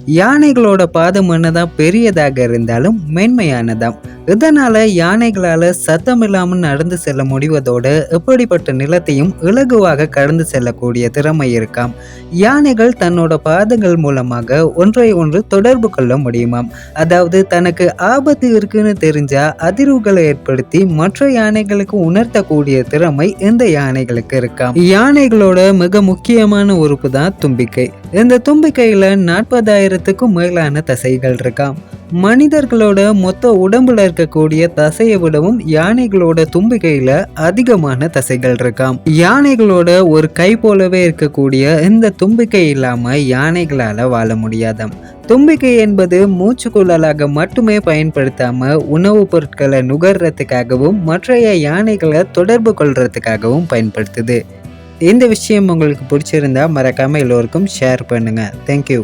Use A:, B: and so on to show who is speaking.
A: யானைகளோட பாதம் என்னதான் பெரியதாக இருந்தாலும் மென்மையானதாம். இதனால யானைகளால சத்தமில்லாமல் நடந்து செல்ல முடிவதோடு எப்படிப்பட்ட நிலத்தையும் இலகுவாக கடந்து செல்லக்கூடிய திறமை இருக்காம். யானைகள் தன்னோட பாதங்கள் மூலமாக ஒன்றை ஒன்று தொடர்பு கொள்ள முடியுமாம். அதாவது தனக்கு ஆபத்து இருக்குன்னு தெரிஞ்சா அதிர்வுகளை ஏற்படுத்தி மற்ற யானைகளுக்கு உணர்த்தக்கூடிய திறமை இந்த யானைகளுக்கு இருக்காம். யானைகளோட மிக முக்கியமான உறுப்பு தான் தும்பிக்கை. இந்த தும்பிக்கையில 40,000க்கும் மேலான தசைகள் இருக்காம். மனிதர்களோட மொத்த உடம்புல இருக்கக்கூடிய தசையை விடவும் யானைகளோட தும்பிக்கையில அதிகமான தசைகள் இருக்காம். யானைகளோட ஒரு கை போலவே இருக்கக்கூடிய இந்த தும்பிக்கை இல்லாம யானைகளால வாழ முடியாதாம். தும்பிக்கை என்பது மூச்சுக்குழலாக மட்டுமே பயன்படுத்தாம உணவுப் பொருட்களை நுகர்றதுக்காகவும் மற்றைய யானைகளை தொடர்பு கொள்றதுக்காகவும் பயன்படுத்துது. இந்த விஷயம் உங்களுக்கு பிடிச்சிருந்தா மறக்காம எல்லோருக்கும் ஷேர் பண்ணுங்க. தேங்க்யூ.